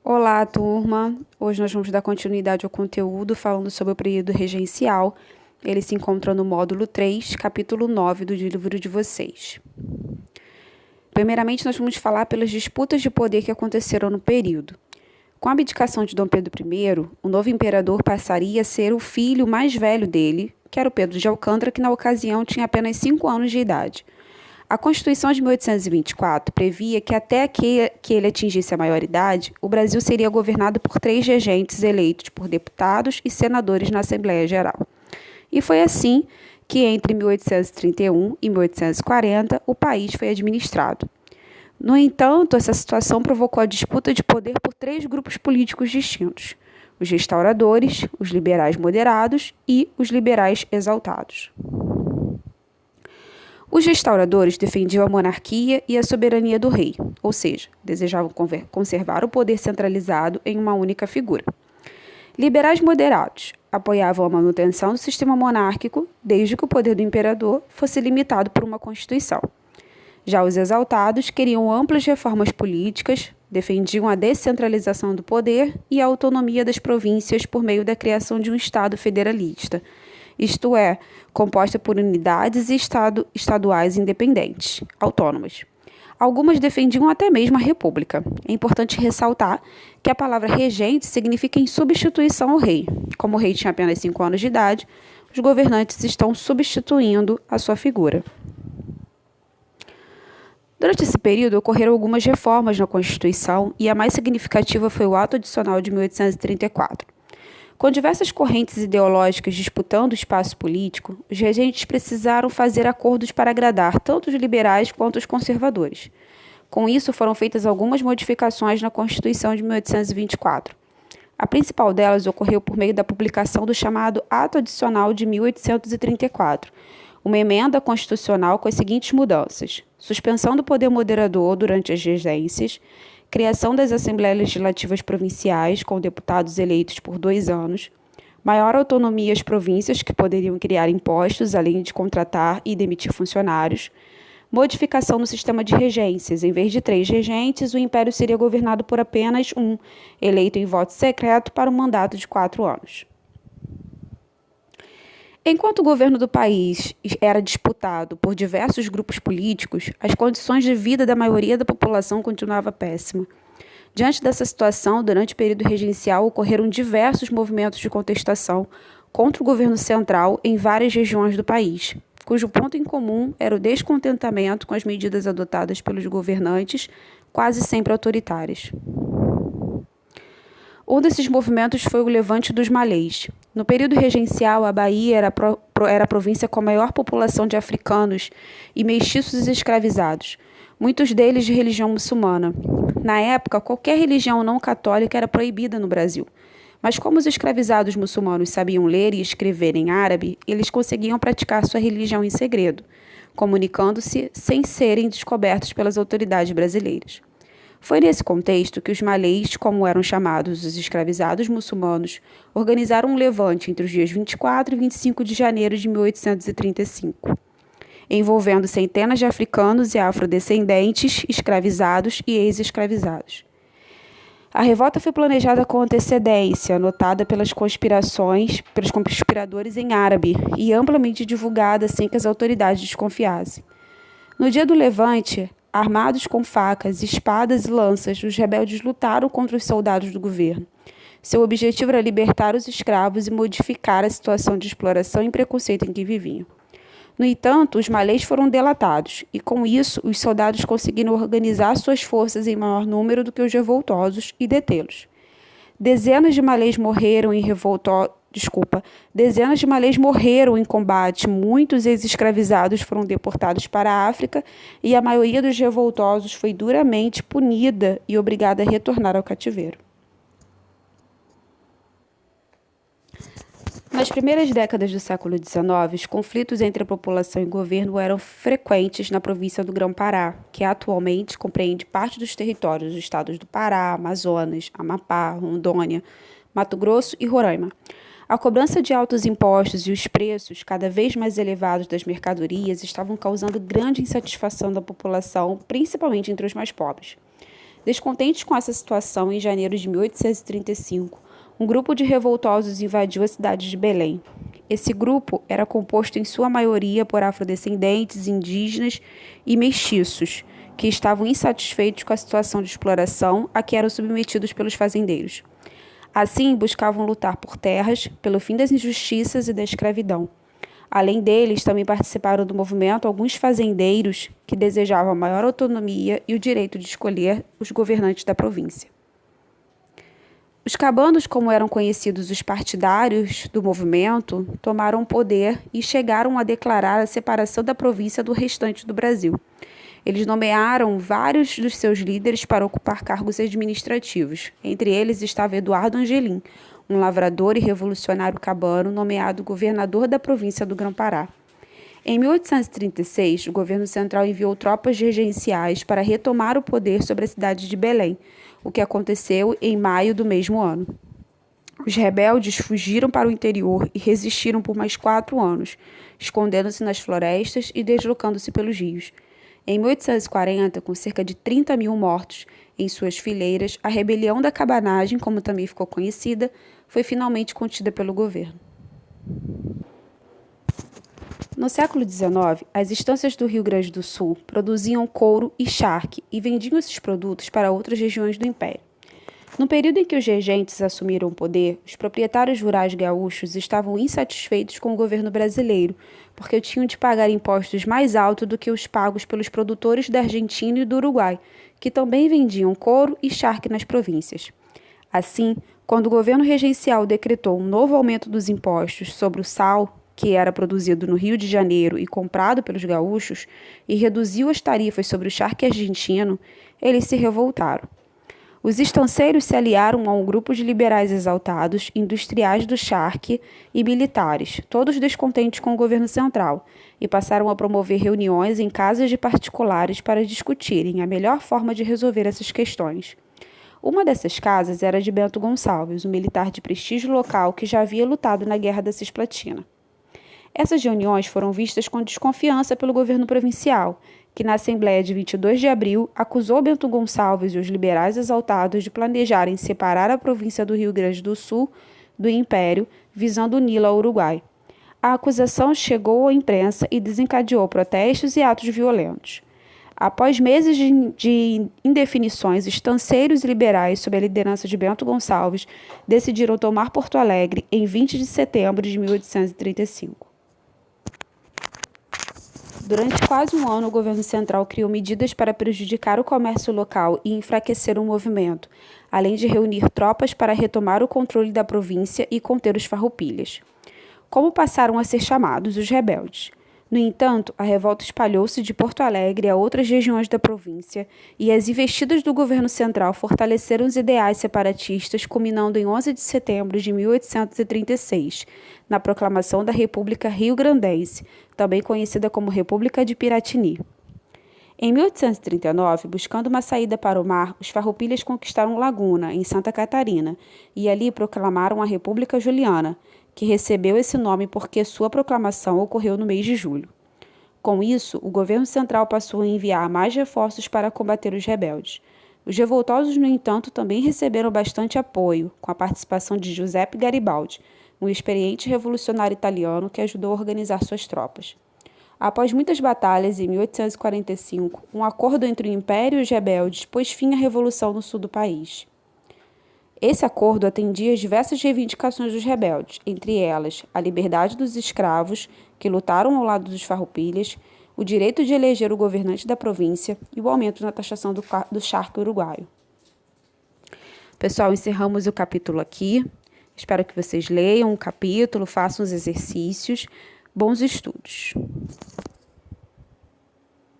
Olá, turma! Hoje nós vamos dar continuidade ao conteúdo falando sobre o período regencial. Ele se encontra no módulo 3, capítulo 9 do livro de vocês. Primeiramente, nós vamos falar pelas disputas de poder que aconteceram no período. Com a abdicação de Dom Pedro I, o novo imperador passaria a ser o filho mais velho dele, que era o Pedro de Alcântara, que na ocasião tinha apenas 5 anos de idade. A Constituição de 1824 previa que até que ele atingisse a maioridade, o Brasil seria governado por 3 regentes eleitos por deputados e senadores na Assembleia Geral. E foi assim que entre 1831 e 1840 o país foi administrado. No entanto, essa situação provocou a disputa de poder por 3 grupos políticos distintos: os restauradores, os liberais moderados e os liberais exaltados. Os restauradores defendiam a monarquia e a soberania do rei, ou seja, desejavam conservar o poder centralizado em uma única figura. Liberais moderados apoiavam a manutenção do sistema monárquico, desde que o poder do imperador fosse limitado por uma constituição. Já os exaltados queriam amplas reformas políticas, defendiam a descentralização do poder e a autonomia das províncias por meio da criação de um Estado federalista, isto é, composta por unidades estaduais independentes, autônomas. Algumas defendiam até mesmo a república. É importante ressaltar que a palavra regente significa em substituição ao rei. Como o rei tinha apenas 5 anos de idade, os governantes estão substituindo a sua figura. Durante esse período, ocorreram algumas reformas na Constituição e a mais significativa foi o Ato Adicional de 1834. Com diversas correntes ideológicas disputando o espaço político, os regentes precisaram fazer acordos para agradar tanto os liberais quanto os conservadores. Com isso, foram feitas algumas modificações na Constituição de 1824. A principal delas ocorreu por meio da publicação do chamado Ato Adicional de 1834, uma emenda constitucional com as seguintes mudanças: suspensão do poder moderador durante as regências, criação das Assembleias Legislativas Provinciais, com deputados eleitos por 2 anos, maior autonomia às províncias, que poderiam criar impostos, além de contratar e demitir funcionários, modificação no sistema de regências. Em vez de 3 regentes, o império seria governado por apenas um, eleito em voto secreto para um mandato de 4 anos. Enquanto o governo do país era disputado por diversos grupos políticos, as condições de vida da maioria da população continuava péssima. Diante dessa situação, durante o período regencial, ocorreram diversos movimentos de contestação contra o governo central em várias regiões do país, cujo ponto em comum era o descontentamento com as medidas adotadas pelos governantes, quase sempre autoritárias. Um desses movimentos foi o Levante dos Malês. No período regencial, a Bahia era a província com a maior população de africanos e mestiços escravizados, muitos deles de religião muçulmana. Na época, qualquer religião não católica era proibida no Brasil. Mas como os escravizados muçulmanos sabiam ler e escrever em árabe, eles conseguiam praticar sua religião em segredo, comunicando-se sem serem descobertos pelas autoridades brasileiras. Foi nesse contexto que os malês, como eram chamados os escravizados muçulmanos, organizaram um levante entre os dias 24 e 25 de janeiro de 1835, envolvendo centenas de africanos e afrodescendentes, escravizados e ex-escravizados. A revolta foi planejada com antecedência, anotada pelos conspiradores em árabe e amplamente divulgada sem que as autoridades desconfiassem. No dia do levante, armados com facas, espadas e lanças, os rebeldes lutaram contra os soldados do governo. Seu objetivo era libertar os escravos e modificar a situação de exploração e preconceito em que viviam. No entanto, os malês foram delatados, e com isso, os soldados conseguiram organizar suas forças em maior número do que os revoltosos e detê-los. Dezenas de malês morreram em combate, muitos ex-escravizados foram deportados para a África e a maioria dos revoltosos foi duramente punida e obrigada a retornar ao cativeiro. Nas primeiras décadas do século XIX, os conflitos entre a população e o governo eram frequentes na província do Grão-Pará, que atualmente compreende parte dos territórios dos estados do Pará, Amazonas, Amapá, Rondônia, Mato Grosso e Roraima. A cobrança de altos impostos e os preços cada vez mais elevados das mercadorias estavam causando grande insatisfação da população, principalmente entre os mais pobres. Descontentes com essa situação, em janeiro de 1835, um grupo de revoltosos invadiu a cidade de Belém. Esse grupo era composto em sua maioria por afrodescendentes, indígenas e mestiços, que estavam insatisfeitos com a situação de exploração a que eram submetidos pelos fazendeiros. Assim, buscavam lutar por terras, pelo fim das injustiças e da escravidão. Além deles, também participaram do movimento alguns fazendeiros que desejavam maior autonomia e o direito de escolher os governantes da província. Os cabanos, como eram conhecidos os partidários do movimento, tomaram o poder e chegaram a declarar a separação da província do restante do Brasil. Eles nomearam vários dos seus líderes para ocupar cargos administrativos. Entre eles estava Eduardo Angelim, um lavrador e revolucionário cabano nomeado governador da província do Grão-Pará. Em 1836, o governo central enviou tropas regenciais para retomar o poder sobre a cidade de Belém, o que aconteceu em maio do mesmo ano. Os rebeldes fugiram para o interior e resistiram por mais 4 anos, escondendo-se nas florestas e deslocando-se pelos rios. Em 1840, com cerca de 30 mil mortos em suas fileiras, a rebelião da cabanagem, como também ficou conhecida, foi finalmente contida pelo governo. No século XIX, as estâncias do Rio Grande do Sul produziam couro e charque e vendiam esses produtos para outras regiões do Império. No período em que os regentes assumiram o poder, os proprietários rurais gaúchos estavam insatisfeitos com o governo brasileiro, porque tinham de pagar impostos mais altos do que os pagos pelos produtores da Argentina e do Uruguai, que também vendiam couro e charque nas províncias. Assim, quando o governo regencial decretou um novo aumento dos impostos sobre o sal, que era produzido no Rio de Janeiro e comprado pelos gaúchos, e reduziu as tarifas sobre o charque argentino, eles se revoltaram. Os estanceiros se aliaram a um grupo de liberais exaltados, industriais do charque e militares, todos descontentes com o governo central, e passaram a promover reuniões em casas de particulares para discutirem a melhor forma de resolver essas questões. Uma dessas casas era de Bento Gonçalves, um militar de prestígio local que já havia lutado na Guerra da Cisplatina. Essas reuniões foram vistas com desconfiança pelo governo provincial, que na Assembleia de 22 de abril acusou Bento Gonçalves e os liberais exaltados de planejarem separar a província do Rio Grande do Sul do Império, visando uni-la ao Uruguai. A acusação chegou à imprensa e desencadeou protestos e atos violentos. Após meses de indefinições, estanceiros e liberais, sob a liderança de Bento Gonçalves, decidiram tomar Porto Alegre em 20 de setembro de 1835. Durante quase um ano, o governo central criou medidas para prejudicar o comércio local e enfraquecer o movimento, além de reunir tropas para retomar o controle da província e conter os farroupilhas. Como passaram a ser chamados os rebeldes? No entanto, a revolta espalhou-se de Porto Alegre a outras regiões da província e as investidas do governo central fortaleceram os ideais separatistas, culminando em 11 de setembro de 1836, na proclamação da República Rio-Grandense, também conhecida como República de Piratini. Em 1839, buscando uma saída para o mar, os farroupilhas conquistaram Laguna, em Santa Catarina, e ali proclamaram a República Juliana, que recebeu esse nome porque sua proclamação ocorreu no mês de julho. Com isso, o governo central passou a enviar mais reforços para combater os rebeldes. Os revoltosos, no entanto, também receberam bastante apoio, com a participação de Giuseppe Garibaldi, um experiente revolucionário italiano que ajudou a organizar suas tropas. Após muitas batalhas, em 1845, um acordo entre o Império e os rebeldes pôs fim à revolução no sul do país. Esse acordo atendia às diversas reivindicações dos rebeldes, entre elas a liberdade dos escravos, que lutaram ao lado dos farroupilhas, o direito de eleger o governante da província e o aumento na taxação do charque uruguaio. Pessoal, encerramos o capítulo aqui. Espero que vocês leiam o capítulo, façam os exercícios. Bons estudos!